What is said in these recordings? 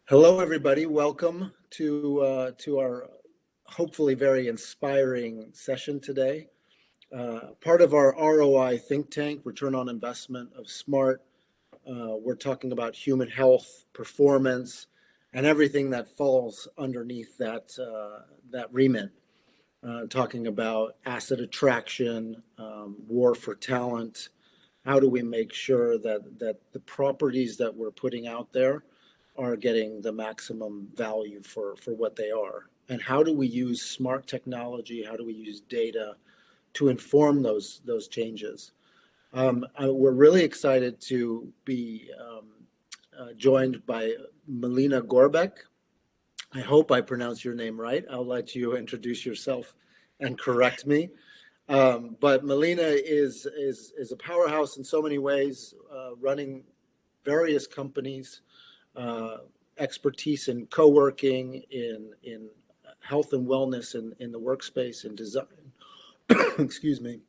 Hello, everybody. Welcome to our hopefully very inspiring session today. Part of our ROI think tank, return on investment of SMART. We're talking about human health, performance, and everything that falls underneath that remit. Talking about asset attraction, war for talent. How do we make sure that the properties that we're putting out there are getting the maximum value for what they are? And how do we use smart technology? How do we use data to inform those changes? We're really excited to be joined by Melina Gorrebeeck. I hope I pronounced your name right. I'll let you introduce yourself and correct me. But Melina is a powerhouse in so many ways, running various companies, expertise in co-working, in health and wellness, in the workspace, in design. Excuse me.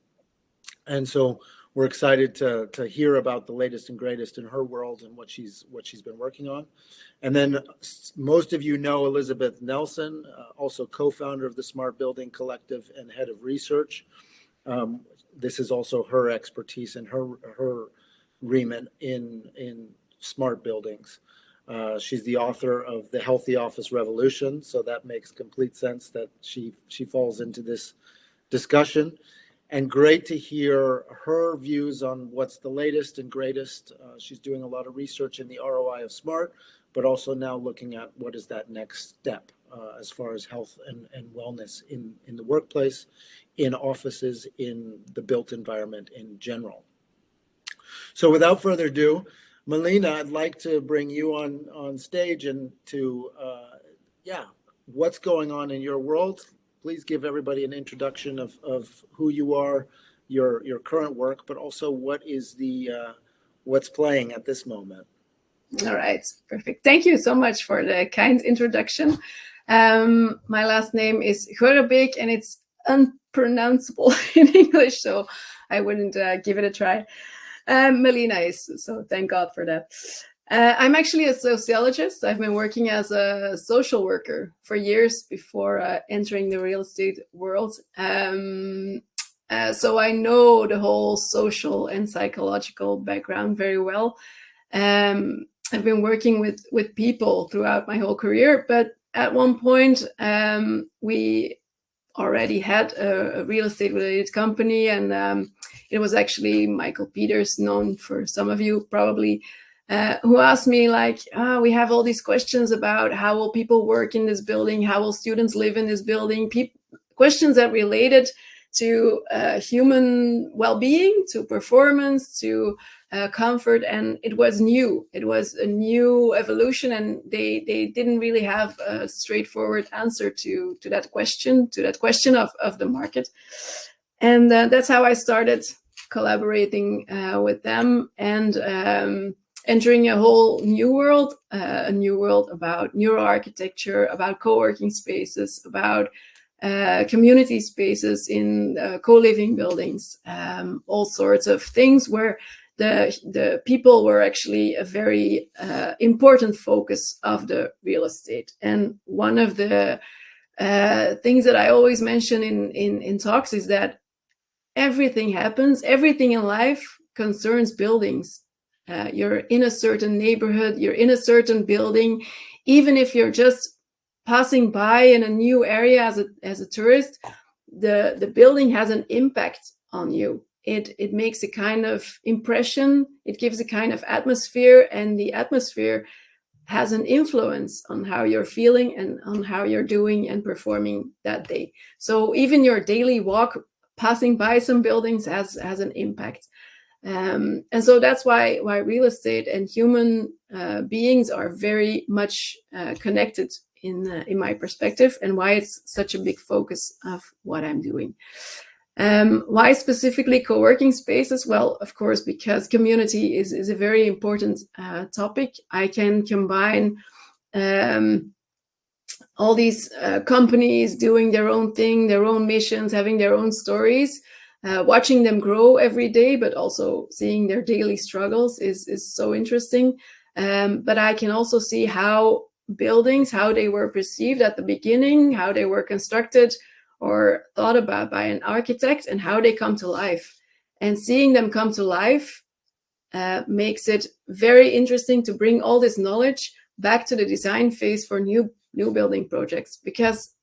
And so we're excited to hear about the latest and greatest in her world and what she's been working on. And then most of you know Elizabeth Nelson, also co-founder of the Smart Building Collective and head of research. This is also her expertise and her remit in smart buildings. She's the author of The Healthy Office Revolution, so that makes complete sense that she falls into this discussion. And great to hear her views on what's the latest and greatest. She's doing a lot of research in the ROI of SMART, but also now looking at what is that next step as far as health and wellness in the workplace, in offices, in the built environment in general. So without further ado, Melina, I'd like to bring you on stage and to, what's going on in your world. Please give everybody an introduction of who you are, your current work, but also what is what's playing at this moment. All right, perfect. Thank you so much for the kind introduction. My last name is Gorrebeeck, and it's unpronounceable in English, so I wouldn't give it a try. Melina is, so thank God for that. I'm actually a sociologist. I've been working as a social worker for years before entering the real estate world. So I know the whole social and psychological background very well. I've been working with people throughout my whole career, but at one point we already had a real estate related company, and it was actually Michael Peters, known for some of you probably, who asked me like, we have all these questions about how will people work in this building, how will students live in this building, questions that related to human well-being, to performance, to comfort, and it was new. It was a new evolution, and they didn't really have a straightforward answer to that question of the market. And that's how I started collaborating with them and entering a whole new world about neuroarchitecture, about co-working spaces, about community spaces in co-living buildings, all sorts of things where the people were actually a very important focus of the real estate. And one of the things that I always mention in talks is that everything in life concerns buildings. You're in a certain neighborhood, you're in a certain building, even if you're just passing by in a new area as a tourist, the building has an impact on you. It makes a kind of impression, it gives a kind of atmosphere, and the atmosphere has an influence on how you're feeling and on how you're doing and performing that day. So even your daily walk passing by some buildings has an impact. And so that's why real estate and human beings are very much connected in my perspective, and why it's such a big focus of what I'm doing. Why specifically co-working spaces? Well, of course, because community is a very important topic. I can combine all these companies doing their own thing, their own missions, having their own stories, watching them grow every day, but also seeing their daily struggles is so interesting. But I can also see how buildings, how they were perceived at the beginning, how they were constructed or thought about by an architect, and how they come to life. And seeing them come to life makes it very interesting to bring all this knowledge back to the design phase for new building projects. Because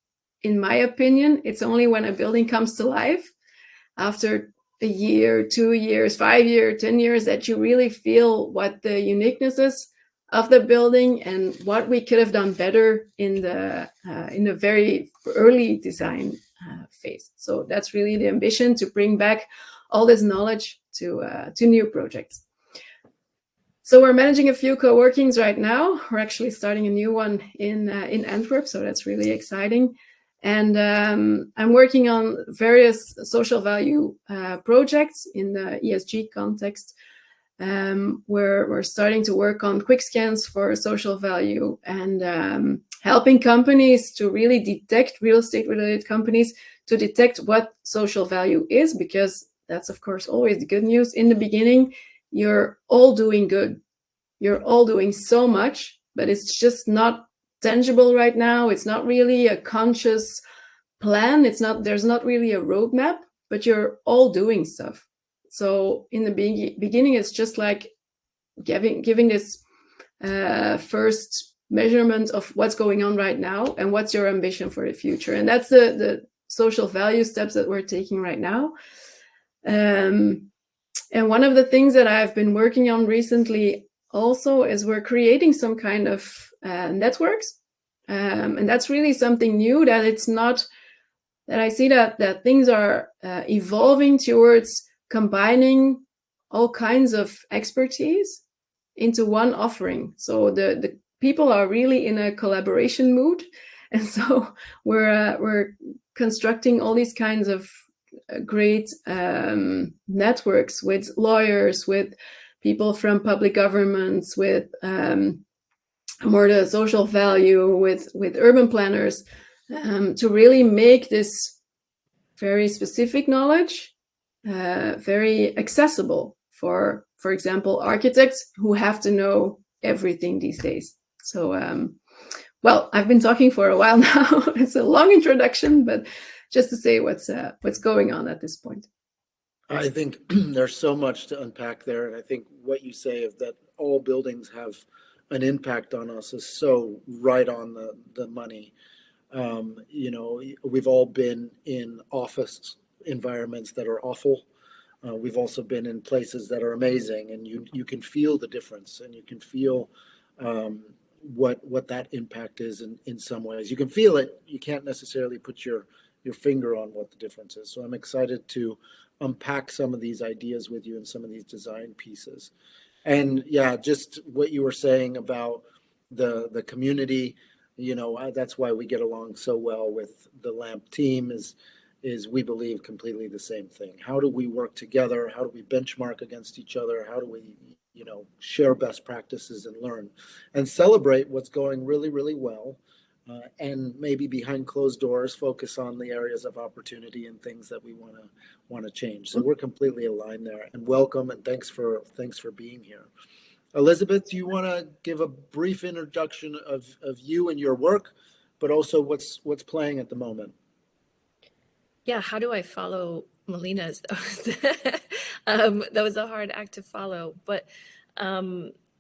in my opinion, it's only when a building comes to life after a year, 2 years, 5 years, 10 years that you really feel what the uniqueness is of the building and what we could have done better in the very early design phase. So that's really the ambition, to bring back all this knowledge to new projects. So we're managing a few co-workings right now. We're actually starting a new one in Antwerp, so that's really exciting. And I'm working on various social value projects in the ESG context. We're starting to work on quick scans for social value and helping companies to really detect, real estate related companies, to detect what social value is, because that's of course always the good news. In the beginning, you're all doing good. You're all doing so much, but it's just not tangible right now. It's not really a conscious plan. There's not really a roadmap, but you're all doing stuff. So in the beginning, it's just like giving this first measurement of what's going on right now and what's your ambition for the future. And that's the social value steps that we're taking right now. And one of the things that I've been working on recently also is we're creating some kind of networks. And that's really something new, that it's not, that I see that things are evolving towards combining all kinds of expertise into one offering. So the people are really in a collaboration mood. And so we're constructing all these kinds of great networks with lawyers, with people from public governments, with more the social value, with urban planners, to really make this very specific knowledge very accessible for example, architects who have to know everything these days. So, well, I've been talking for a while now. It's a long introduction, but just to say what's going on at this point. I think there's so much to unpack there, and I think what you say of that all buildings have an impact on us is so right on the money. We've all been in office environments that are awful. We've also been in places that are amazing, and you can feel the difference, and you can feel what that impact is in some ways. You can feel it. You can't necessarily put your finger on what the difference is. So I'm excited to unpack some of these ideas with you and some of these design pieces. And yeah, just what you were saying about the community, that's why we get along so well with the LAMP team is we believe completely the same thing. How do we work together? How do we benchmark against each other? How do we, share best practices and learn and celebrate what's going really, really well? And maybe behind closed doors, focus on the areas of opportunity and things that we want to change. So we're completely aligned there. And welcome, and thanks for being here. Elizabeth, do you want to give a brief introduction of you and your work, but also what's playing at the moment? Yeah, how do I follow Melina's? That was a hard act to follow, but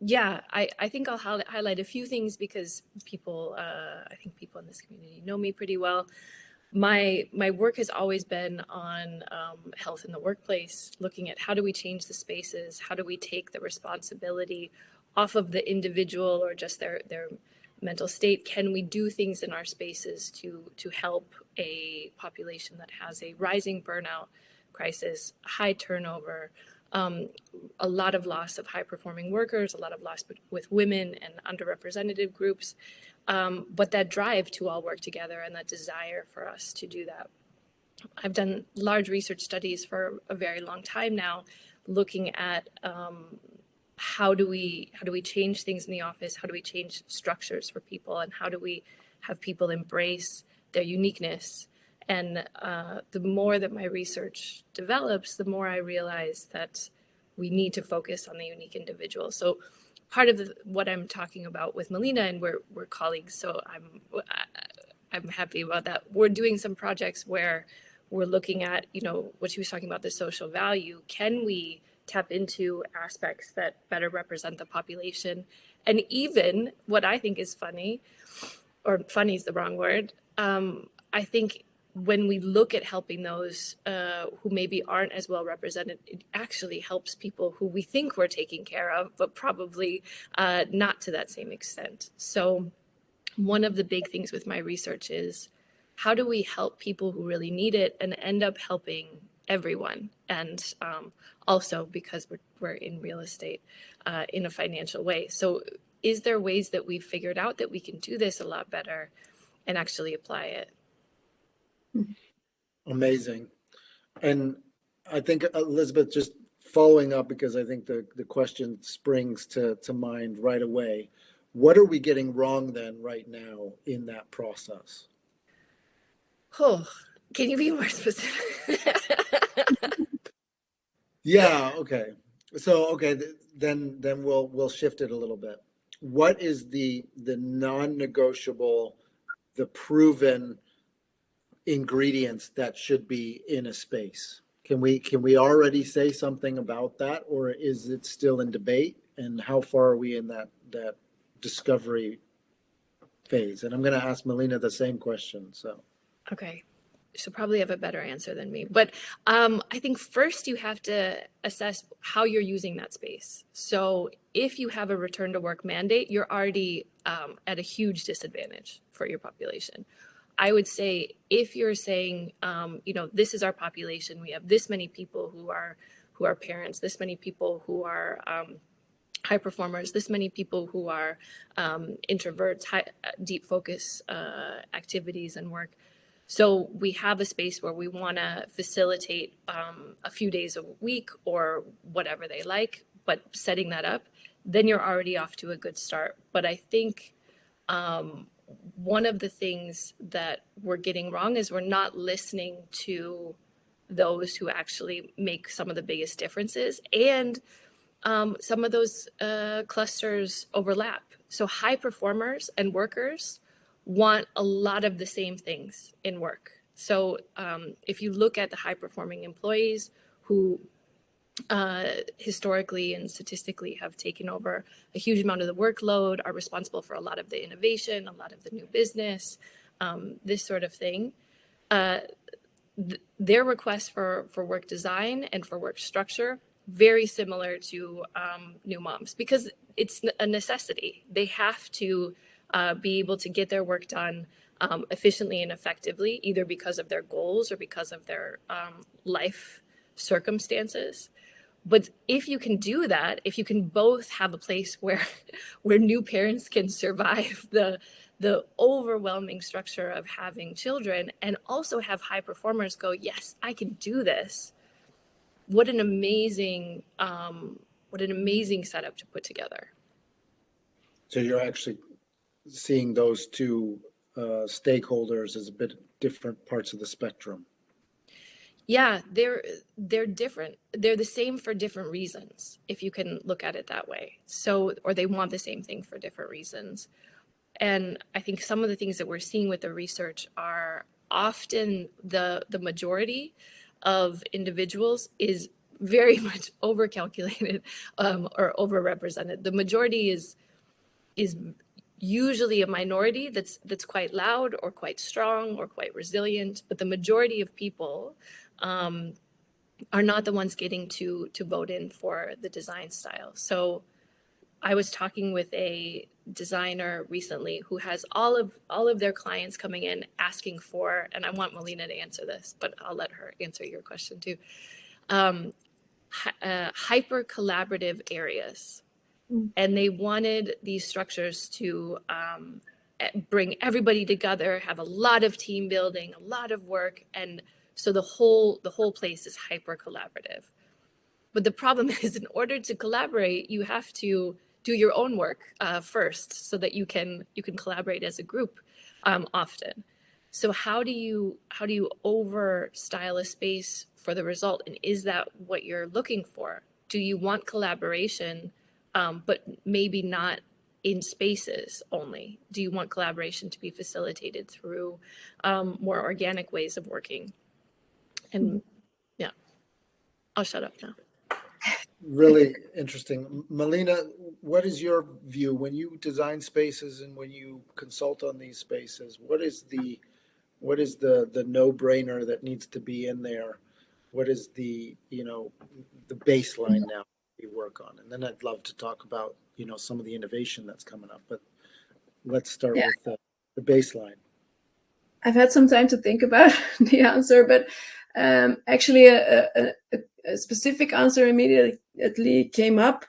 yeah, I think I'll highlight a few things because I think people in this community know me pretty well. My work has always been on health in the workplace, looking at how do we change the spaces, how do we take the responsibility off of the individual or just their mental state. Can we do things in our spaces to help a population that has a rising burnout crisis, high turnover, a lot of loss of high performing workers, a lot of loss with women and underrepresented groups, but that drive to all work together and that desire for us to do that. I've done large research studies for a very long time now, looking at how do we change things in the office? How do we change structures for people? And how do we have people embrace their uniqueness? And the more that my research develops, the more I realize that we need to focus on the unique individual. So part of what I'm talking about with Melina, and we're colleagues, so I'm happy about that. We're doing some projects where we're looking at, you know, what she was talking about, the social value. Can we tap into aspects that better represent the population? And even what I think is funny, or funny is the wrong word, I think when we look at helping those who maybe aren't as well represented, it actually helps people who we think we're taking care of, but probably not to that same extent. So one of the big things with my research is, how do we help people who really need it and end up helping everyone? And also because we're in real estate in a financial way. So is there ways that we've figured out that we can do this a lot better and actually apply it? Amazing. And I think, Elizabeth, just following up, because I think the question springs to mind right away. What are we getting wrong then right now in that process? Oh, can you be more specific? Yeah, okay. So, okay, then we'll shift it a little bit. What is the non-negotiable, the proven ingredients that should be in a space? Can we already say something about that, or is it still in debate? And how far are we in that discovery phase? And I'm going to ask Melina the same question. So, Okay. She'll probably have a better answer than me. But I think first you have to assess how you're using that space. So if you have a return to work mandate, you're already at a huge disadvantage for your population. I would say if you're saying, you know, this is our population, we have this many people who are parents, this many people who are high performers, this many people who are introverts, deep focus activities and work. So we have a space where we want to facilitate a few days a week or whatever they like, but setting that up, then you're already off to a good start. But I think one of the things that we're getting wrong is we're not listening to those who actually make some of the biggest differences. And some of those clusters overlap. So high performers and workers want a lot of the same things in work. So if you look at the high performing employees who historically and statistically have taken over a huge amount of the workload, are responsible for a lot of the innovation, a lot of the new business, this sort of thing, their requests for work design and for work structure very similar to new moms, because it's a necessity. They have to be able to get their work done efficiently and effectively, either because of their goals or because of their life circumstances. But if you can do that, if you can both have a place where new parents can survive the overwhelming structure of having children, and also have high performers go, yes, I can do this. What an amazing setup to put together. so you're actually seeing those two stakeholders as a bit different parts of the spectrum. Yeah, they're different. They're the same for different reasons, if you can look at it that way. So, or they want the same thing for different reasons. And I think some of the things that we're seeing with the research are often the majority of individuals is very much overcalculated or overrepresented. The majority is usually a minority that's quite loud or quite strong or quite resilient, but the majority of people are not the ones getting to vote in for the design style. So I was talking with a designer recently who has all of their clients coming in asking for, and I want Melina to answer this, but I'll let her answer your question too. Hyper collaborative areas. And they wanted these structures to bring everybody together, have a lot of team building, a lot of work, and so the whole place is hyper collaborative. But the problem is, in order to collaborate, you have to do your own work first, so that you can collaborate as a group often. So how do you over style a space for the result? And is that what you're looking for? Do you want collaboration but maybe not in spaces only? Do you want collaboration to be facilitated through more organic ways of working? And yeah, I'll shut up now. Really interesting. Melina, what is your view when you design spaces and when you consult on these spaces? What is the no-brainer that needs to be in there? What is the the baseline now we work on? And then I'd love to talk about some of the innovation that's coming up. But let's start Yeah, with the baseline. I've had some time to think about the answer, but actually, a specific answer immediately came up.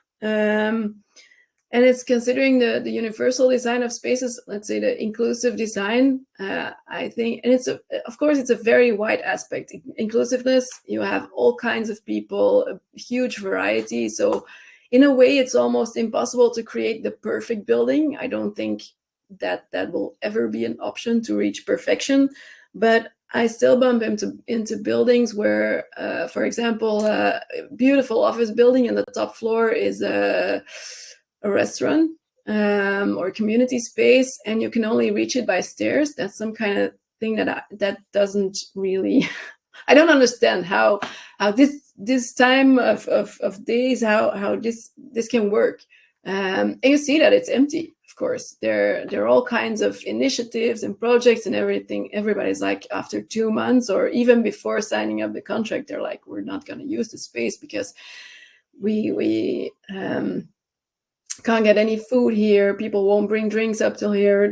And it's considering the universal design of spaces, let's say the inclusive design. I think, and of course, it's a very wide aspect. Inclusiveness, you have all kinds of people, a huge variety. So in a way, it's almost impossible to create the perfect building. I don't think that will ever be an option to reach perfection. But I still bump into buildings where, for example, a beautiful office building and the top floor is a restaurant or community space, and you can only reach it by stairs. That's some kind of thing that doesn't really. I don't understand how this time of days how this can work. And you see that it's empty. Of course, there are all kinds of initiatives and projects and everything. Everybody's like, after 2 months or even before signing up the contract, they're like, we're not going to use the space because we can't get any food here. People won't bring drinks up till here,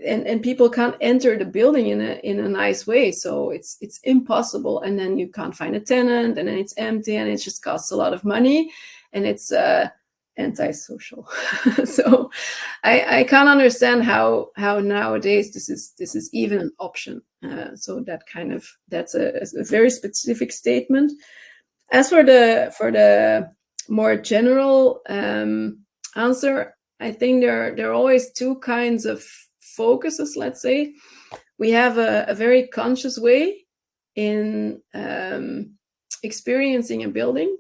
and people can't enter the building in a nice way. So it's impossible. And then you can't find a tenant, and then it's empty, and it just costs a lot of money, and it's antisocial. So I can't understand how nowadays this is even an option. So that's a very specific statement. As for the more general answer, I think there are always two kinds of focuses. Let's say we have a very conscious way in experiencing a building.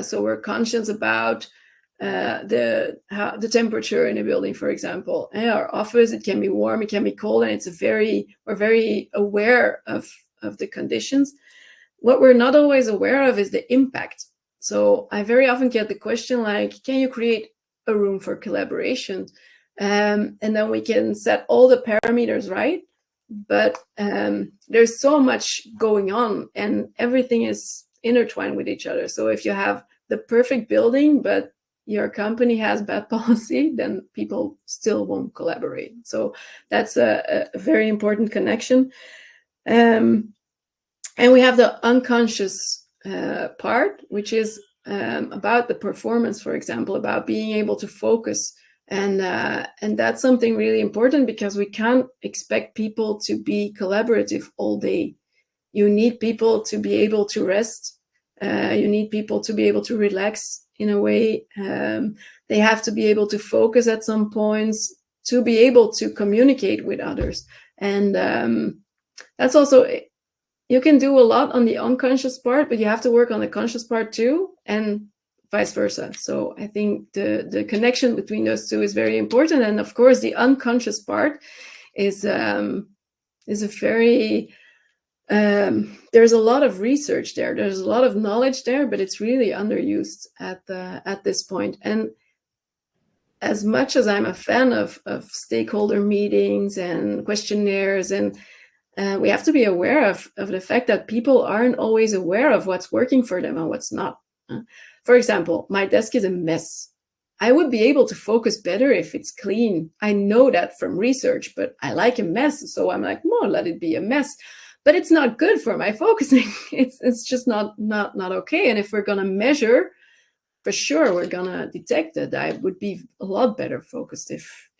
So we're conscious about the temperature in a building, for example. In our office, it can be warm, it can be cold, and we're very aware of the conditions. What we're not always aware of is the impact. So I very often get the question like, can you create a room for collaboration? And then we can set all the parameters right. But there's so much going on, and everything is intertwined with each other. So if you have the perfect building, but your company has bad policy, then people still won't collaborate. So that's a very important connection. And we have the unconscious part, which is about the performance, for example, about being able to focus. And that's something really important, because we can't expect people to be collaborative all day. You need people to be able to rest. You need people to be able to relax in a way. They have to be able to focus at some points, to be able to communicate with others. And that's also, you can do a lot on the unconscious part, but you have to work on the conscious part too, and vice versa. So I think the connection between those two is very important. And of course, the unconscious part is a very there's a lot of research there. There's a lot of knowledge there, but it's really underused at this point. And as much as I'm a fan of stakeholder meetings and questionnaires, and we have to be aware of the fact that people aren't always aware of what's working for them and what's not. For example, my desk is a mess. I would be able to focus better if it's clean. I know that from research, but I like a mess. So I'm like, more let it be a mess. But it's not good for my focusing. It's just not okay. And if we're going to measure, for sure, we're going to detect that I would be a lot better focused if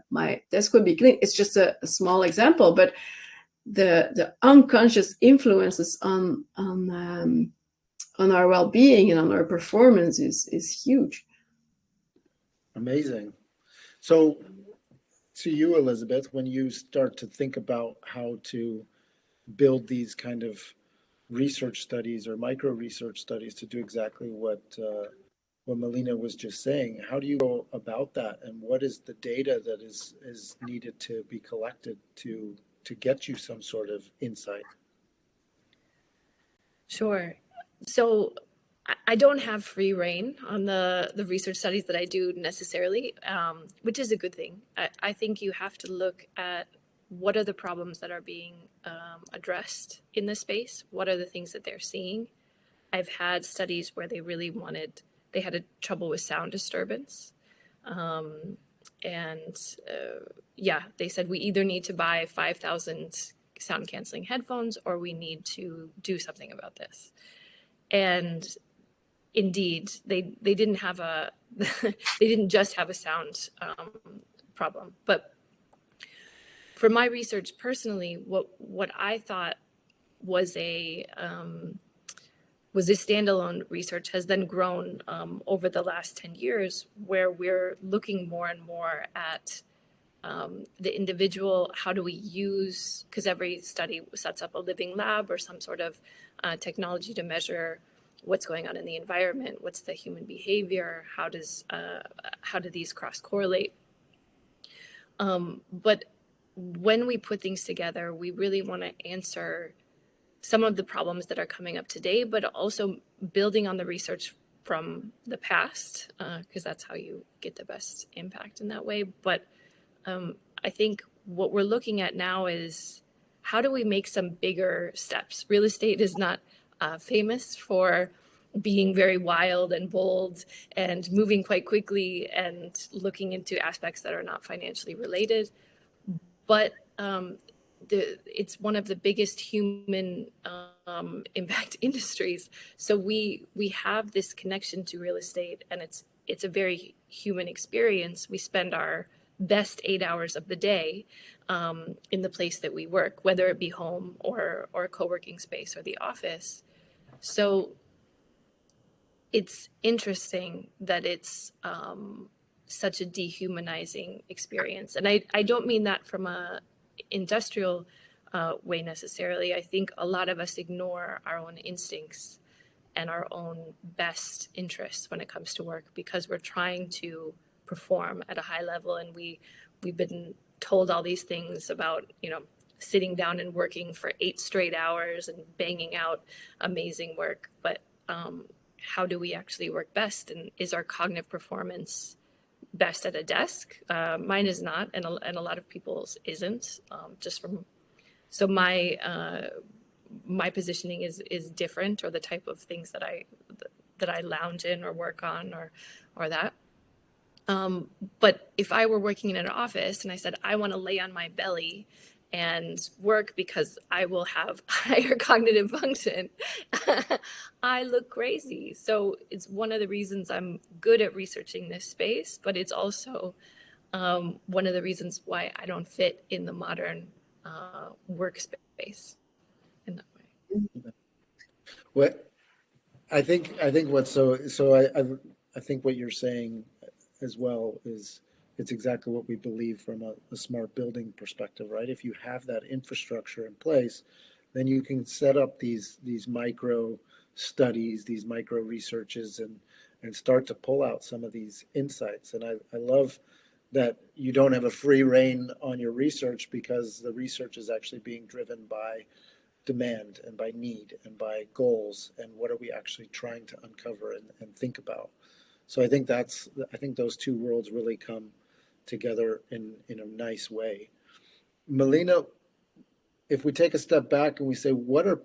my desk would be clean. It's just a small example, but the unconscious influences on our well-being and on our performance is huge. Amazing. So to you, Elizabeth, when you start to think about how to build these kind of research studies or micro research studies to do exactly what what Melina was just saying. How do you go about that, and what is the data that is needed to be collected to get you some sort of insight? Sure. So I don't have free reign on the research studies that I do necessarily, which is a good thing. I think you have to look at what are the problems that are being addressed in the space. What are the things that they're seeing? I've had studies where they had a trouble with sound disturbance. And yeah, they said we either need to buy 5,000 sound canceling headphones or we need to do something about this. And indeed, they didn't have a they didn't just have a sound problem. But for my research personally, what I thought was a standalone research has then grown over the last 10 years, where we're looking more and more at the individual. How do we use, because every study sets up a living lab or some sort of technology to measure what's going on in the environment, what's the human behavior, how do these cross correlate. But when we put things together, we really want to answer some of the problems that are coming up today, but also building on the research from the past, because that's how you get the best impact in that way. But I think what we're looking at now is how do we make some bigger steps? Real estate is not famous for being very wild and bold and moving quite quickly and looking into aspects that are not financially related. But it's one of the biggest human impact industries. So we have this connection to real estate, and it's a very human experience. We spend our best 8 hours of the day in the place that we work, whether it be home or a co-working space or the office. So it's interesting that it's such a dehumanizing experience. And I don't mean that from a industrial way necessarily. I think a lot of us ignore our own instincts and our own best interests when it comes to work, because we're trying to perform at a high level, and we've been told all these things about, sitting down and working for 8 straight hours and banging out amazing work. But how do we actually work best? And is our cognitive performance best at a desk? Mine is not, and a lot of people's isn't. So my positioning is different, or the type of things that I lounge in or work on or that. But if I were working in an office and I said, I want to lay on my belly and work because I will have higher cognitive function, I look crazy. So it's one of the reasons I'm good at researching this space, but it's also one of the reasons why I don't fit in the modern workspace in that way. What I think I think what you're saying as well is it's exactly what we believe from a smart building perspective, right? If you have that infrastructure in place, then you can set up these micro studies, these micro researches, and start to pull out some of these insights. And I love that you don't have a free reign on your research, because the research is actually being driven by demand and by need and by goals, and what are we actually trying to uncover and think about. So I think those two worlds really come together in a nice way. Melina, if we take a step back and we say, what's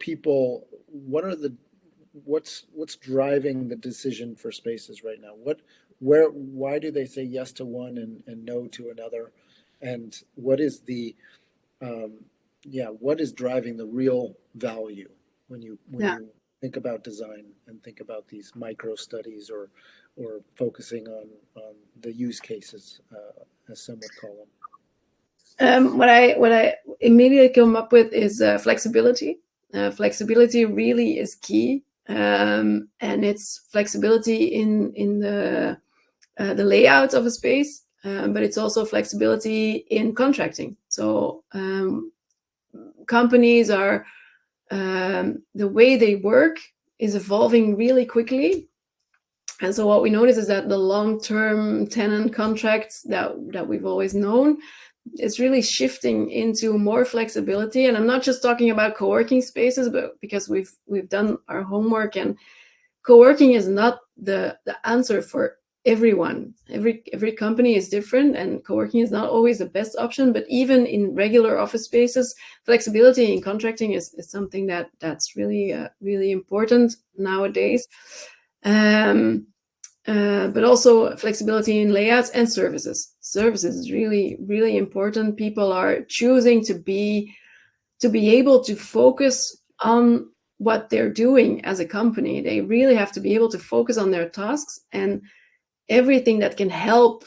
driving the decision for spaces right now? Why do they say yes to one and no to another? And what is what is driving the real value when you think about design and think about these micro studies or focusing on the use cases, as some would call them? What I immediately come up with is flexibility. Flexibility really is key, and it's flexibility in the layout of a space, but it's also flexibility in contracting. So companies are the way they work is evolving really quickly, And so what we notice is that the long-term tenant contracts that we've always known, it's really shifting into more flexibility. And I'm not just talking about co-working spaces, but because we've done our homework, and co-working is not the answer for everyone. Every company is different, and co-working is not always the best option. But even in regular office spaces, flexibility in contracting is something that's really really important nowadays. But also flexibility in layouts and services. Services is really, really important. People are choosing to be able to focus on what they're doing as a company. They really have to be able to focus on their tasks, and everything that can help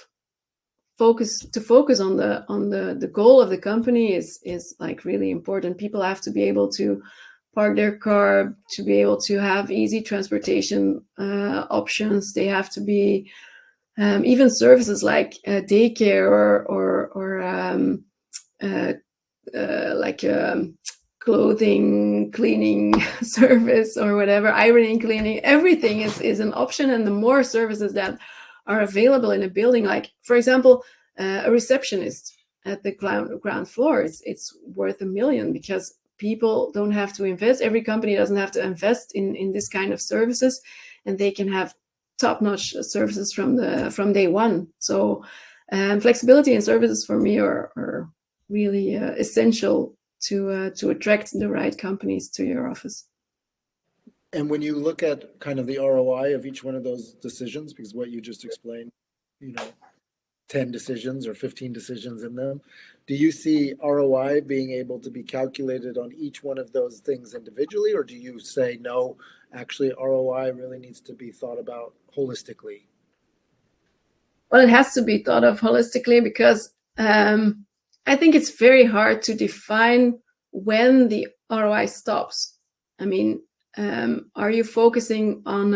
focus on the goal of the company is like really important. People have to be able to park their car, to be able to have easy transportation options. They have to be even services like daycare or like clothing cleaning service or whatever, ironing, cleaning, everything is an option. And the more services that are available in a building, like for example, a receptionist at the ground floor, it's worth $1 million, because people don't have to invest. Every company doesn't have to invest in this kind of services, and they can have top-notch services from day one. So flexibility in services for me are really essential to attract the right companies to your office. And when you look at kind of the ROI of each one of those decisions, because what you just explained, 10 decisions or 15 decisions in them, do you see ROI being able to be calculated on each one of those things individually, or do you say, no, actually ROI really needs to be thought about holistically? Well, it has to be thought of holistically, because I think it's very hard to define when the ROI stops. I mean, are you focusing on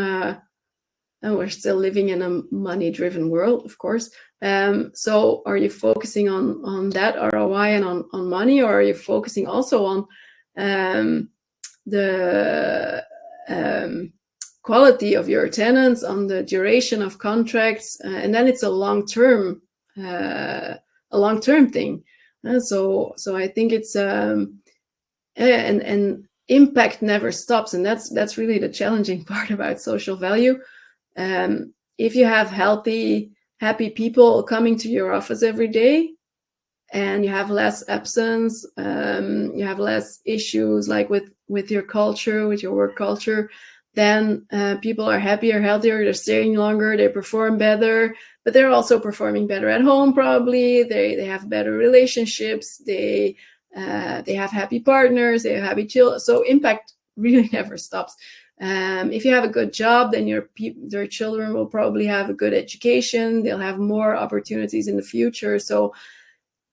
and we're still living in a money-driven world, of course. So are you focusing on that ROI and on money, or are you focusing also on the quality of your tenants, on the duration of contracts, and then it's a long-term thing. So I think it's and impact never stops, and that's really the challenging part about social value. If you have happy people coming to your office every day, and you have less absence, you have less issues like with your culture, with your work culture, then people are happier, healthier, they're staying longer, they perform better, but they're also performing better at home probably. They have better relationships, they have happy partners, they have happy children. So impact really never stops. If you have a good job, then their children will probably have a good education. They'll have more opportunities in the future. So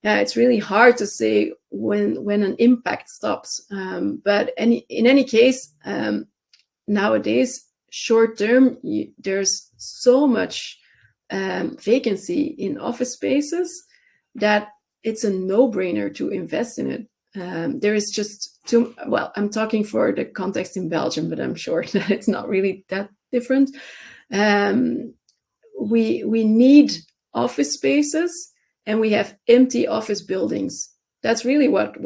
it's really hard to say when an impact stops. But in any case, nowadays, short term, there's so much vacancy in office spaces that it's a no-brainer to invest in it. There is just too, well, I'm talking for the context in Belgium, but I'm sure that it's not really that different. We need office spaces, and we have empty office buildings. That's really what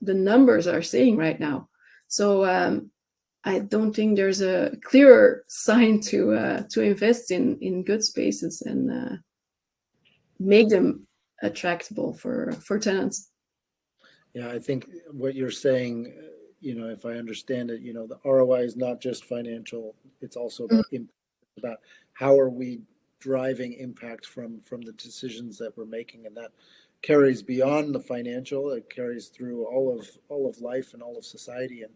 the numbers are saying right now. So I don't think there's a clearer sign to invest in good spaces and make them attractable for tenants. Yeah, I think what you're saying, if I understand it, the ROI is not just financial, it's also about impact, about how are we driving impact from the decisions that we're making, and that carries beyond the financial. It carries through all of life and all of society, and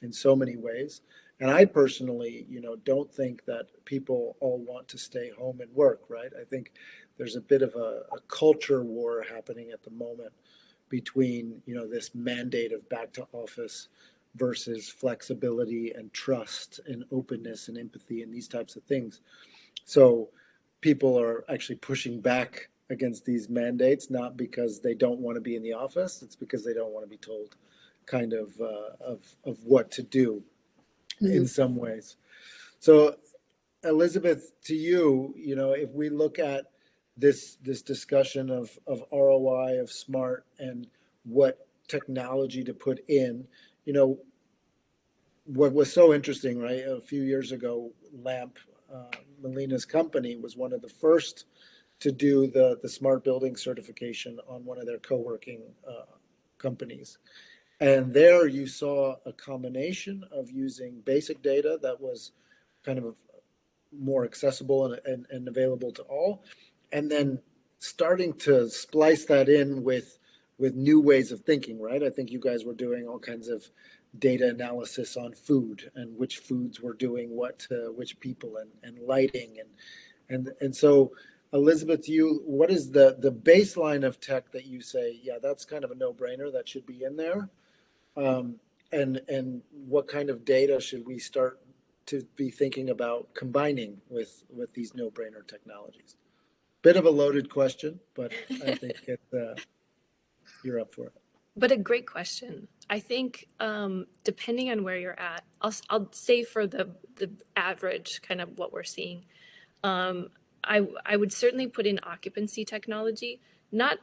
in so many ways. And I personally, don't think that people all want to stay home and work, right? I think there's a bit of a culture war happening at the moment between, this mandate of back to office versus flexibility and trust and openness and empathy and these types of things. So people are actually pushing back against these mandates, not because they don't want to be in the office, it's because they don't want to be told kind of what to do in some ways. So Elizabeth, to you, if we look at this discussion of ROI, of smart, and what technology to put in, you know, what was so interesting, right? A few years ago, Lamp, uh, Melina's company, was one of the first to do the smart building certification on one of their co-working companies. And there you saw a combination of using basic data that was kind of more accessible and available to all, and then starting to splice that in with new ways of thinking, right? I think you guys were doing all kinds of data analysis on food and which foods were doing what to which people, and lighting, and so, Elizabeth, you, what is the baseline of tech that you say, yeah, that's kind of a no-brainer, that should be in there? um, and what kind of data should we start to be thinking about combining with these no-brainer technologies? Bit of a loaded question, but I think you're up for it. But a great question. I think depending on where you're at, I'll say for the average kind of what we're seeing, um, I would certainly put in occupancy technology, not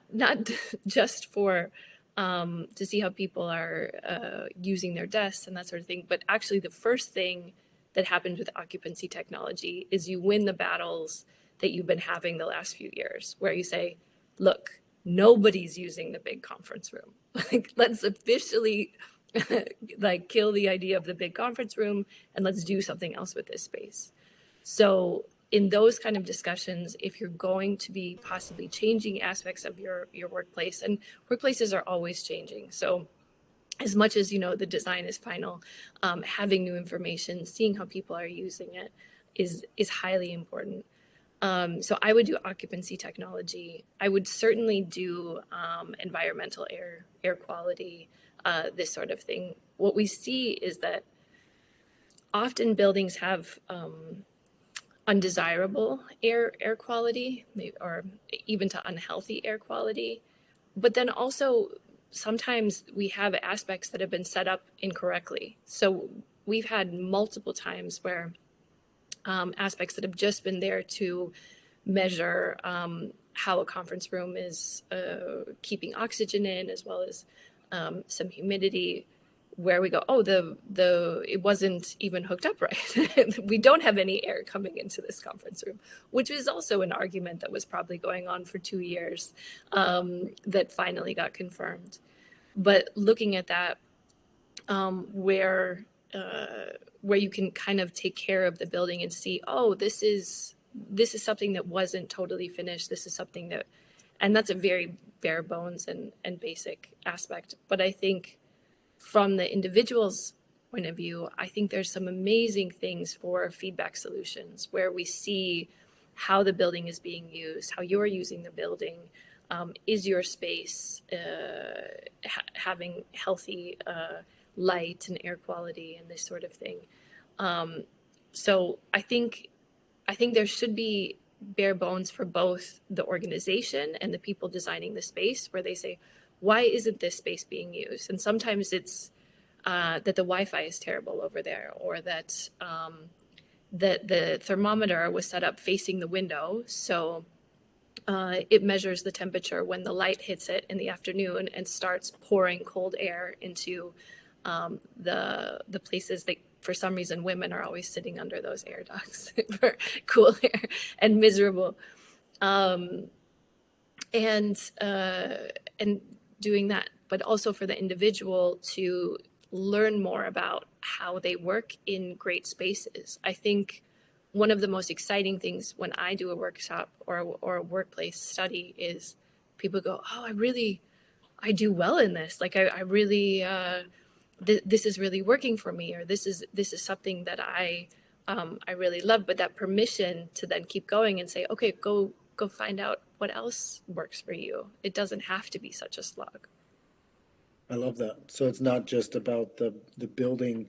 just for to see how people are using their desks and that sort of thing, but actually the first thing that happens with occupancy technology is you win the battles that you've been having the last few years, where you say, look, nobody's using the big conference room. Like, let's officially like kill the idea of the big conference room and let's do something else with this space. So in those kind of discussions, if you're going to be possibly changing aspects of your workplace, and workplaces are always changing. So as much as the design is final, having new information, seeing how people are using it is highly important. So I would do occupancy technology. I would certainly do environmental air quality, this sort of thing. What we see is that often buildings have undesirable air quality, or even to unhealthy air quality. But then also sometimes we have aspects that have been set up incorrectly. So we've had multiple times where aspects that have just been there to measure how a conference room is keeping oxygen in, as well as some humidity, where we go, oh, the it wasn't even hooked up right. We don't have any air coming into this conference room, which is also an argument that was probably going on for 2 years, that finally got confirmed. But looking at that, where you can kind of take care of the building and see, oh, this is something that wasn't totally finished. This is something that, and that's a very bare bones and basic aspect. But I think from the individual's point of view, I think there's some amazing things for feedback solutions where we see how the building is being used, how you're using the building. Is your space having healthy light and air quality and this sort of thing? So I think there should be bare bones for both the organization and the people designing the space, where they say, why isn't this space being used? And sometimes it's that the Wi-Fi is terrible over there, or that the thermometer was set up facing the window, so it measures the temperature when the light hits it in the afternoon and starts pouring cold air into the places that, for some reason, women are always sitting under those air ducts for cool air, and miserable. Um, and doing that, but also for the individual to learn more about how they work in great spaces. I think one of the most exciting things when I do a workshop or a workplace study is people go, oh, I do well in this. Like I really, this is really working for me, or this is something that I really love. But that permission to then keep going and say, okay, go find out what else works for you. It doesn't have to be such a slog. I love that. So it's not just about the building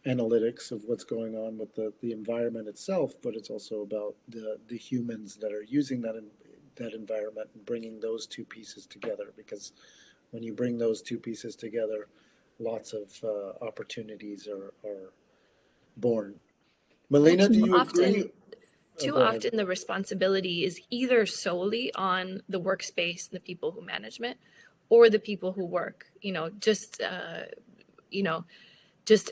analytics of what's going on with the environment itself, but it's also about the humans that are using that environment, and bringing those two pieces together. Because when you bring those two pieces together, lots of opportunities are born. Melina, do you agree? Too Go ahead. often the responsibility is either solely on the workspace, the people who management, or the people who work. You know, just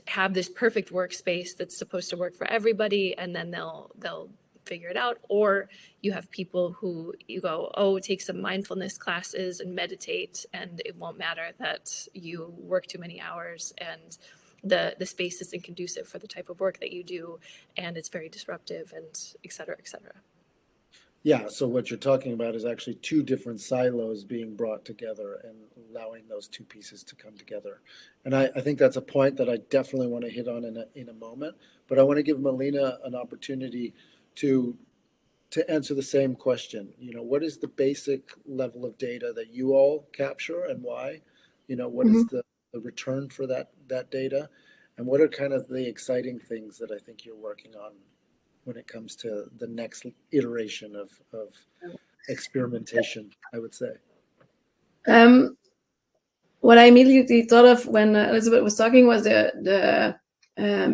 have this perfect workspace that's supposed to work for everybody, and then they'll figure it out. Or you have people who you go, oh, take some mindfulness classes and meditate, and it won't matter that you work too many hours and the space isn't conducive for the type of work that you do, and it's very disruptive, and et cetera, et cetera. Yeah, so what you're talking about is actually two different silos being brought together and allowing those two pieces to come together. And I think that's a point that I definitely want to hit on in a moment, but I want to give Melina an opportunity to answer the same question. What is the basic level of data that you all capture and why? What is Mhm. the return for that data? And what are kind of the exciting things that I think you're working on when it comes to the next iteration of experimentation, I would say? Um, what I immediately thought of when Elizabeth was talking was the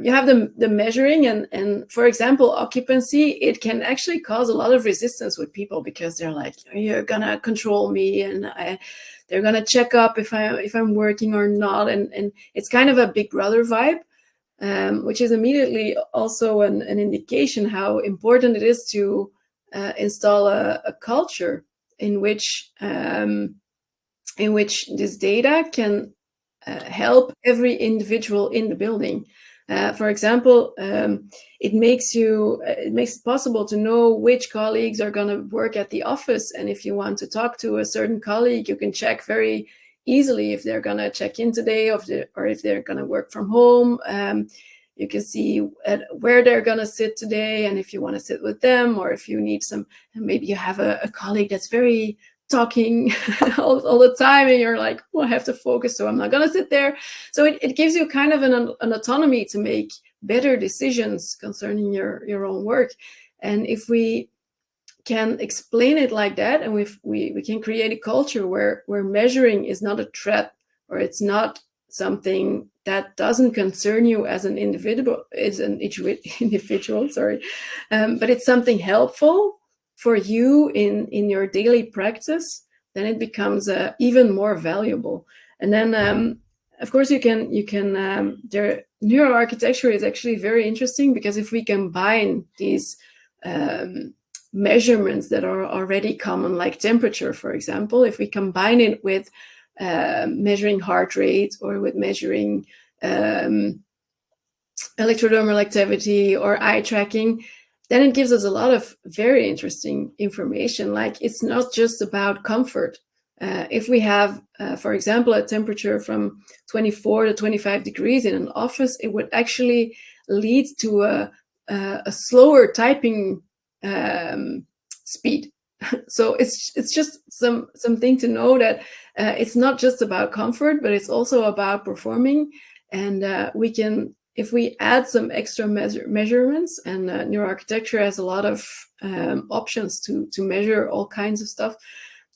you have the measuring, and for example, occupancy. It can actually cause a lot of resistance with people because they're like, you're gonna control me, and they're gonna check up if I'm working or not, and it's kind of a Big Brother vibe, which is immediately also an indication how important it is to install a culture in which this data can help every individual in the building. For example, it makes it possible to know which colleagues are going to work at the office, and if you want to talk to a certain colleague, you can check very easily if they're going to check in today, or if they're going to work from home. You can see where they're going to sit today, and if you want to sit with them, or if you need maybe you have a colleague that's very talking all the time, and you're like, well, I have to focus, so I'm not going to sit there. So it gives you kind of an autonomy to make better decisions concerning your own work. And if we can explain it like that, and we can create a culture where measuring is not a threat, or it's not something that doesn't concern you as an individual, sorry, but it's something helpful for you in your daily practice, then it becomes even more valuable. And then of course you can neuroarchitecture is actually very interesting, because if we combine these measurements that are already common, like temperature, for example, if we combine it with measuring heart rate, or with measuring electrodermal activity or eye tracking, then it gives us a lot of very interesting information. Like, it's not just about comfort. If we have, for example, a temperature from 24 to 25 degrees in an office, it would actually lead to a slower typing speed. So it's just something to know, that it's not just about comfort, but it's also about performing. And we can, if we add some extra measurements, and neuroarchitecture has a lot of options to measure all kinds of stuff,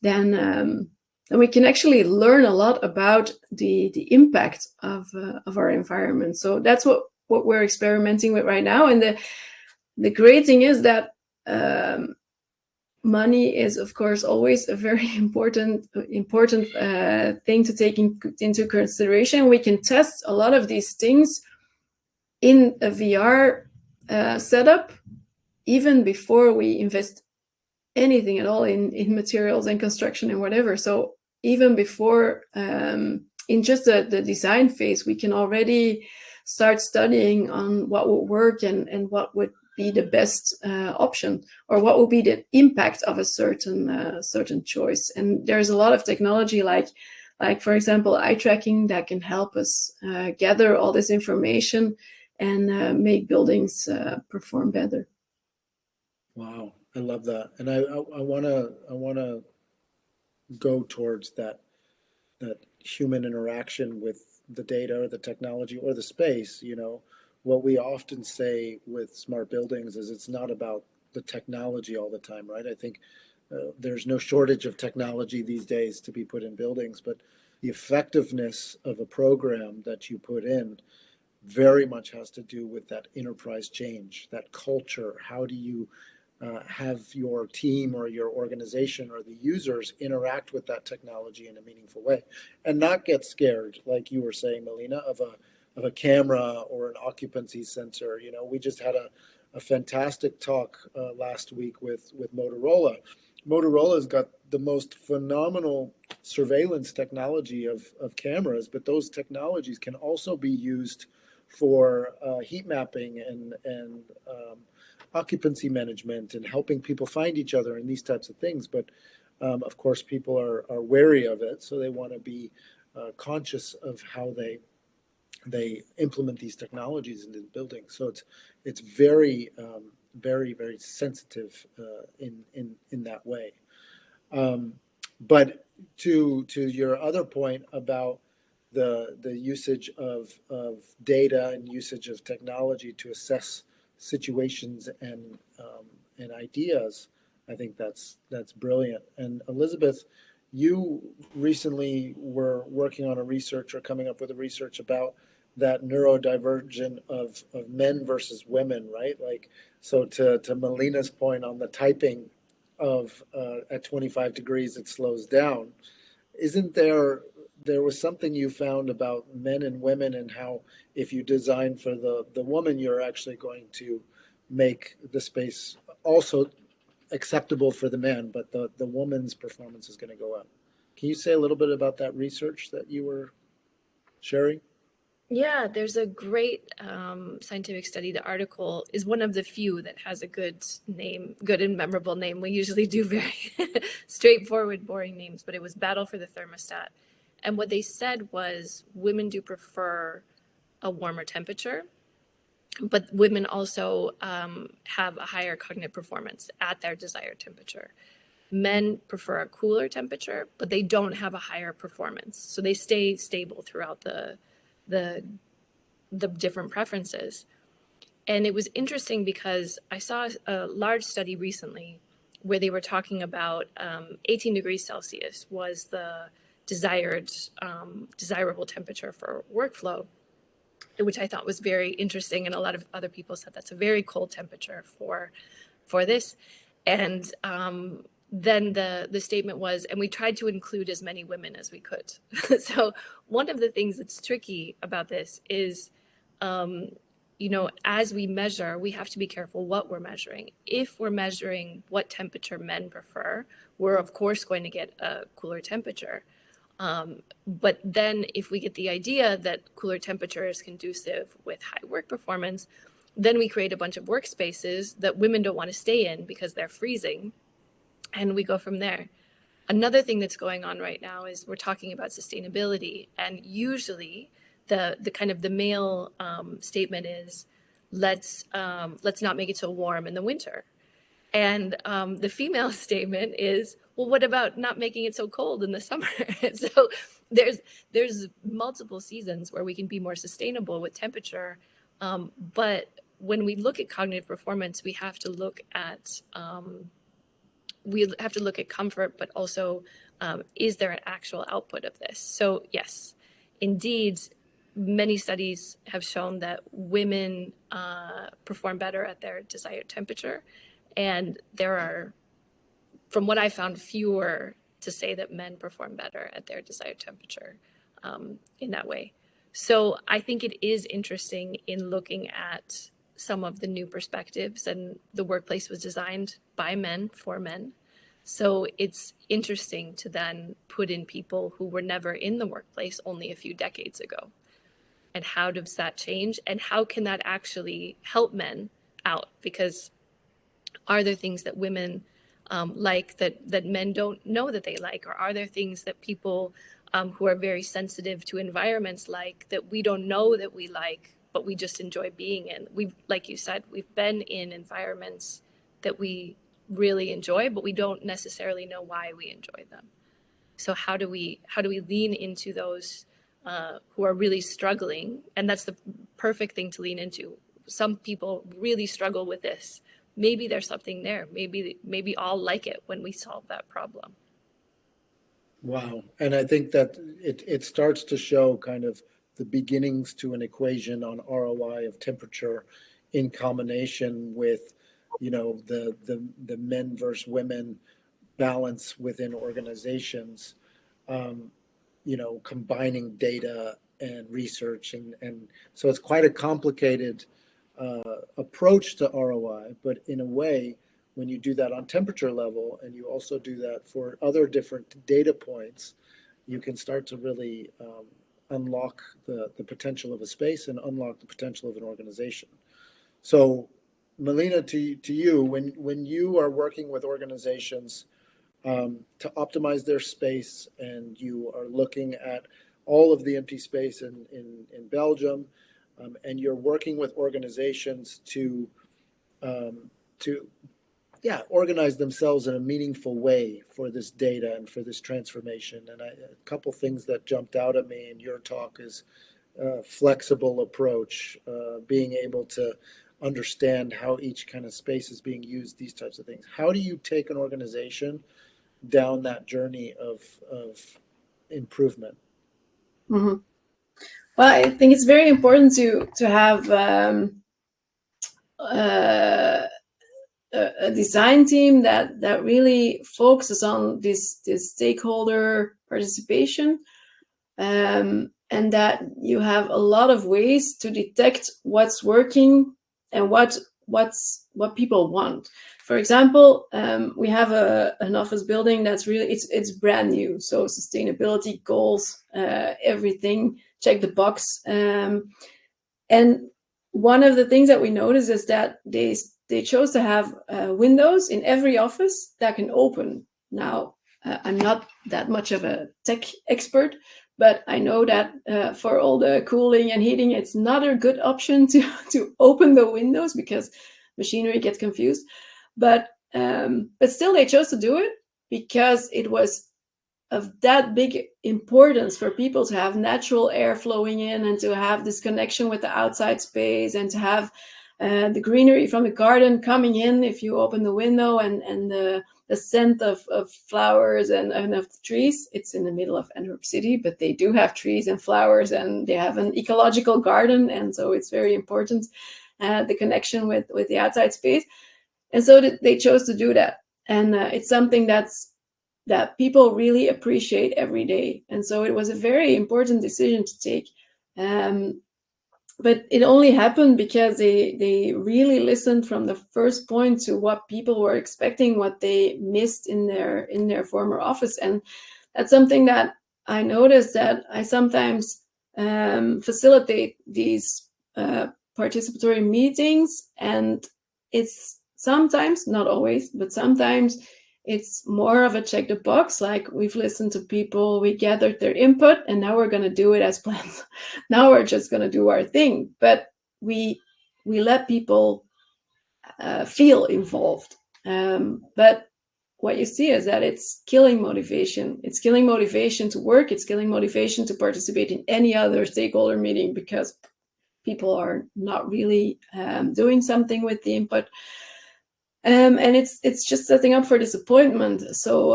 then we can actually learn a lot about the impact of our environment. So that's what we're experimenting with right now. And the great thing is that money is, of course, always a very important thing to take into consideration. We can test a lot of these things in a VR setup, even before we invest anything at all in materials and construction and whatever. So even before, in just the design phase, we can already start studying on what would work, and what would be the best option, or what will be the impact of a certain choice. And there's a lot of technology, like for example, eye tracking, that can help us gather all this information and make buildings perform better. Wow, I love that, and I wanna go towards that human interaction with the data or the technology or the space. What we often say with smart buildings is it's not about the technology all the time, right? I think there's no shortage of technology these days to be put in buildings, but the effectiveness of a program that you put in very much has to do with that enterprise change, that culture. How do you have your team or your organization or the users interact with that technology in a meaningful way, and not get scared, like you were saying, Melina, of a camera or an occupancy sensor. You know, we just had a fantastic talk last week with Motorola. Motorola's got the most phenomenal surveillance technology of cameras, but those technologies can also be used for heat mapping and occupancy management and helping people find each other and these types of things. But of course, people are wary of it, so they want to be conscious of how they implement these technologies into the building. So it's very very sensitive in that way. But to your other point about the usage of data and usage of technology to assess situations and ideas, I think that's brilliant. And Elizabeth, you recently were working on a research or coming up with a research about that neurodivergent of men versus women, right? Like, so to Melina's point on the typing of at 25 degrees it slows down. Isn't there was something you found about men and women, and how if you design for the woman, you're actually going to make the space also acceptable for the man, but the woman's performance is going to go up. Can you say a little bit about that research that you were sharing? Yeah, there's a great scientific study. The article is one of the few that has a good name, good and memorable name. We usually do very straightforward, boring names, but it was Battle for the Thermostat. And what they said was women do prefer a warmer temperature, but women also have a higher cognitive performance at their desired temperature. Men prefer a cooler temperature, but they don't have a higher performance. So they stay stable throughout the different preferences. And it was interesting because I saw a large study recently where they were talking about 18 degrees Celsius was the desirable temperature for workflow, which I thought was very interesting. And a lot of other people said that's a very cold temperature for this. And then the statement was, and we tried to include as many women as we could. So one of the things that's tricky about this is, as we measure, we have to be careful what we're measuring. If we're measuring what temperature men prefer, we're of course going to get a cooler temperature. But then if we get the idea that cooler temperature is conducive with high work performance, then we create a bunch of workspaces that women don't want to stay in because they're freezing. And we go from there. Another thing that's going on right now is we're talking about sustainability, and usually the kind of the male statement is let's not make it so warm in the winter, and the female statement is, well, what about not making it so cold in the summer? So there's multiple seasons where we can be more sustainable with temperature, but when we look at cognitive performance, we have to look at comfort, but also is there an actual output of this? So yes, indeed, many studies have shown that women perform better at their desired temperature, and there are, from what I found, fewer to say that men perform better at their desired temperature in that way. So I think it is interesting in looking at some of the new perspectives, and the workplace was designed by men for men. So it's interesting to then put in people who were never in the workplace only a few decades ago. And how does that change? And how can that actually help men out? Because are there things that women like that men don't know that they like? Or are there things that people who are very sensitive to environments like that we don't know that we like, but we just enjoy being in? We've, like you said, we've been in environments that we really enjoy, but we don't necessarily know why we enjoy them. So how do we lean into those who are really struggling? And that's the perfect thing to lean into. Some people really struggle with this. Maybe there's something there. Maybe I'll like it when we solve that problem. Wow. And I think that it starts to show kind of the beginnings to an equation on ROI of temperature in combination with, the men versus women balance within organizations, combining data and research. And so it's quite a complicated approach to ROI, but in a way, when you do that on temperature level and you also do that for other different data points, you can start to really unlock the potential of a space and unlock the potential of an organization. So, Melina, to you, when you are working with organizations to optimize their space and you are looking at all of the empty space in Belgium, and you're working with organizations to organize themselves in a meaningful way for this data and for this transformation. And a couple things that jumped out at me in your talk is flexible approach, being able to understand how each kind of space is being used, these types of things. How do you take an organization down that journey of improvement? Mm-hmm. Well, I think it's very important to have a design team that really focuses on this stakeholder participation, and that you have a lot of ways to detect what's working and what people want. For example, we have an office building that's really it's brand new, so sustainability goals, everything, check the box, and one of the things that we notice is that they chose to have windows in every office that can open. Now, I'm not that much of a tech expert, but I know that for all the cooling and heating, it's not a good option to open the windows because machinery gets confused. But still, they chose to do it because it was of that big importance for people to have natural air flowing in and to have this connection with the outside space and to have the greenery from the garden coming in if you open the window, and the scent of flowers and of trees. It's in the middle of Antwerp City, but they do have trees and flowers, and they have an ecological garden, and so it's very important, the connection with the outside space. And so they chose to do that, and it's something that people really appreciate every day. And so it was a very important decision to take. But it only happened because they really listened from the first point to what people were expecting, what they missed in their former office. And that's something that I noticed, that I sometimes facilitate these participatory meetings, and it's sometimes, not always, but sometimes it's more of a check the box, like we've listened to people, we gathered their input, and now we're going to do it as planned. Now we're just going to do our thing. But we let people feel involved. But what you see is that it's killing motivation. It's killing motivation to work. It's killing motivation to participate in any other stakeholder meeting because people are not really doing something with the input. And it's just setting up for disappointment. So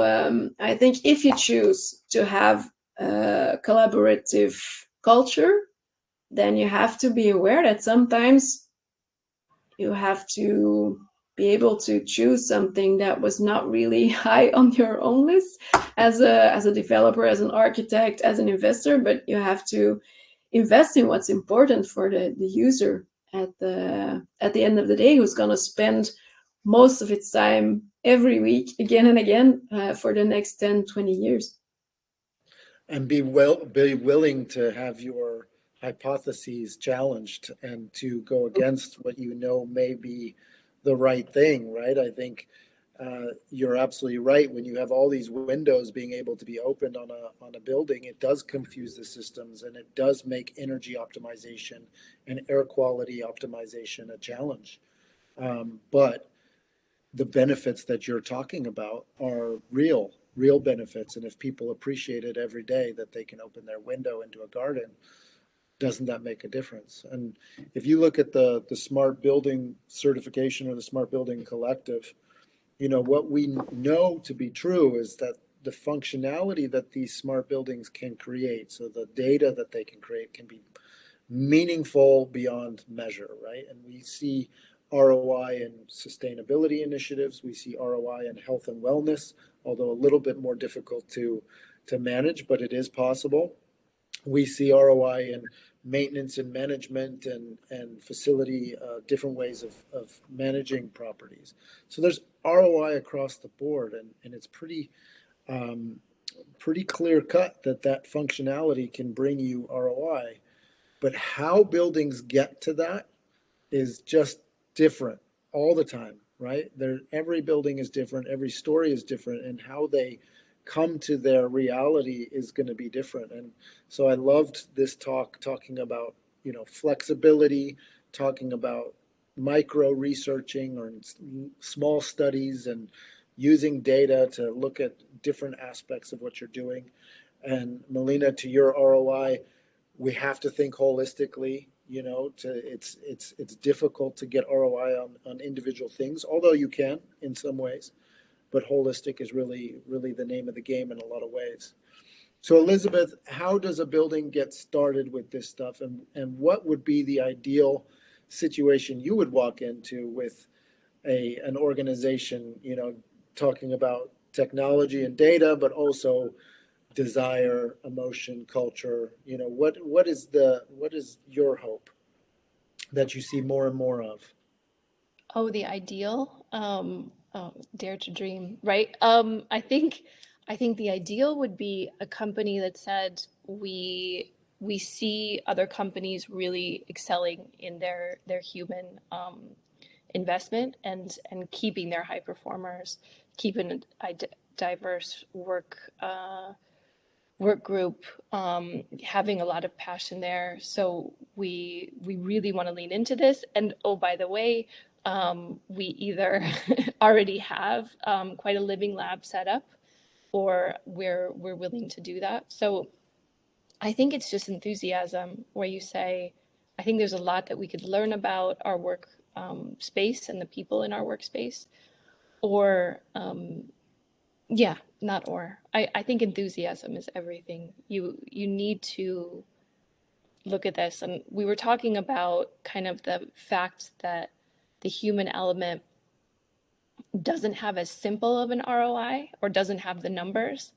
I think if you choose to have a collaborative culture, then you have to be aware that sometimes you have to be able to choose something that was not really high on your own list as a developer, as an architect, as an investor, but you have to invest in what's important for the user at the end of the day, who's going to spend most of its time every week again and again for the next 10, 20 years. And be willing to have your hypotheses challenged and to go against what you know may be the right thing, right? I think you're absolutely right. When you have all these windows being able to be opened on a building, it does confuse the systems, and it does make energy optimization and air quality optimization a challenge. But the benefits that you're talking about are real benefits. And if people appreciate it every day, that they can open their window into a garden, doesn't that make a difference? And if you look at the smart building certification or the smart building collective, what we know to be true is that the functionality that these smart buildings can create. So the data that they can create can be meaningful beyond measure, right? And we see ROI in sustainability initiatives. We see ROI in health and wellness, although a little bit more difficult to manage, but it is possible. We see ROI in maintenance and management and facility, different ways of managing properties. So there's ROI across the board, and it's pretty clear cut that that functionality can bring you ROI. But how buildings get to that is just different all the time, right? Every building is different, every story is different, and how they come to their reality is going to be different. And so I loved this talking about, flexibility, talking about micro researching or small studies and using data to look at different aspects of what you're doing. And Melina, to your ROI, we have to think holistically. It's difficult to get ROI on individual things, although you can in some ways, but holistic is really the name of the game in a lot of ways. So Elizabeth, how does a building get started with this stuff, and what would be the ideal situation you would walk into with an organization, talking about technology and data, but also desire, emotion, culture? What is your hope that you see more and more of? Oh, the ideal. Dare to dream, right? I think the ideal would be a company that said we see other companies really excelling in their human investment and keeping their high performers, keeping a diverse work group, having a lot of passion there. So we really want to lean into this. And oh, by the way, we either already have quite a living lab set up, or we're willing to do that. So I think it's just enthusiasm where you say, I think there's a lot that we could learn about our work space and the people in our workspace. Or yeah, not or. I think enthusiasm is everything. You need to look at this. And we were talking about kind of the fact that the human element doesn't have as simple of an ROI or doesn't have the numbers.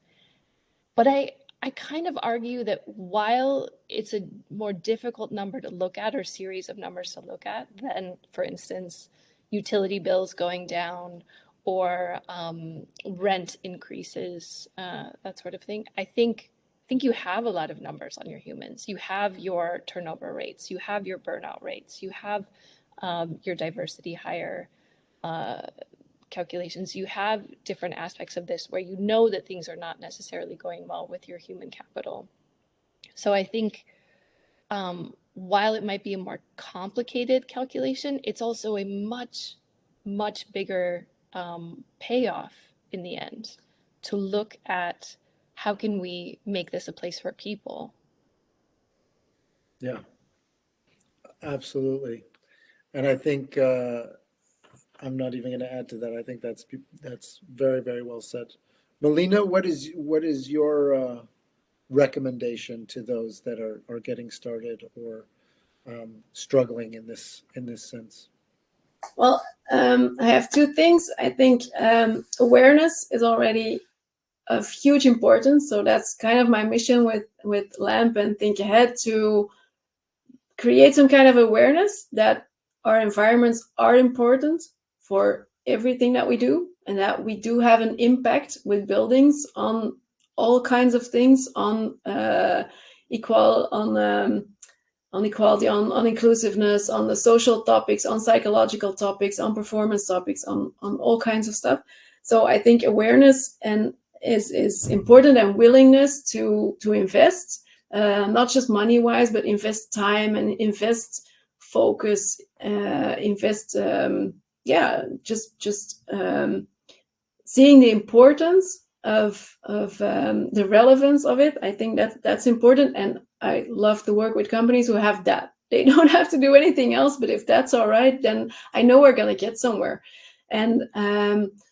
But I kind of argue that while it's a more difficult number to look at or series of numbers to look at than, for instance, utility bills going down or rent increases, that sort of thing, I think you have a lot of numbers on your humans. You have your turnover rates, you have your burnout rates, you have your diversity hire calculations. You have different aspects of this where you know that things are not necessarily going well with your human capital. So I think while it might be a more complicated calculation, it's also a much, much bigger payoff in the end to look at how can we make this a place for people. Yeah, absolutely. And I think I'm not even going to add to that. I think that's very, very well said. Melina, what is your recommendation to those that are getting started or struggling in this sense? Well, I have two things. I think awareness is already of huge importance. So that's kind of my mission with LAMP and Think Ahead, to create some kind of awareness that our environments are important for everything that we do, and that we do have an impact with buildings on all kinds of things, on equality, on inclusiveness, on the social topics, on psychological topics, on performance topics, on all kinds of stuff. So I think awareness is important, and willingness to invest, not just money wise, but invest time and invest focus, seeing the importance of the relevance of it. I think that's important, and I love to work with companies who have that. They don't have to do anything else, but if that's all right, then I know we're going to get somewhere. And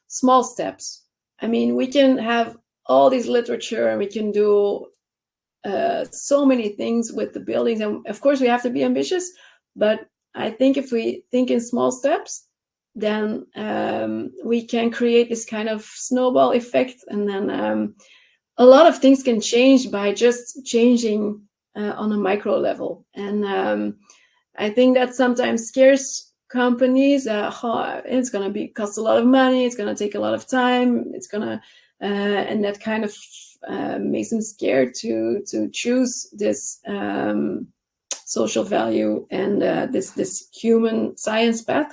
small steps. I mean, we can have all this literature, and we can do so many things with the buildings. And of course, we have to be ambitious, but I think if we think in small steps, then we can create this kind of snowball effect, and then a lot of things can change by just changing on a micro level. And I think that sometimes scares companies. It's going to cost a lot of money. It's going to take a lot of time. It's going to, and that kind of makes them scared to choose this social value and this human science path.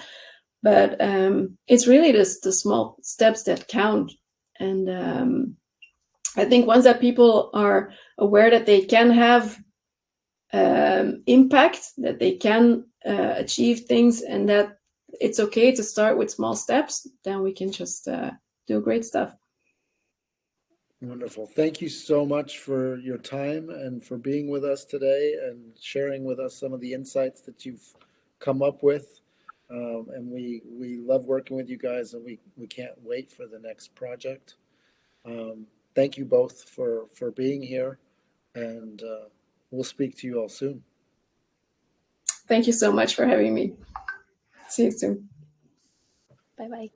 But it's really the small steps that count. And I think once that people are aware that they can have impact, that they can achieve things, and that it's okay to start with small steps, then we can just do great stuff. Wonderful. Thank you so much for your time and for being with us today and sharing with us some of the insights that you've come up with. And we love working with you guys, and we can't wait for the next project. Thank you both for being here, and we'll speak to you all soon. Thank you so much for having me. See you soon. Bye-bye.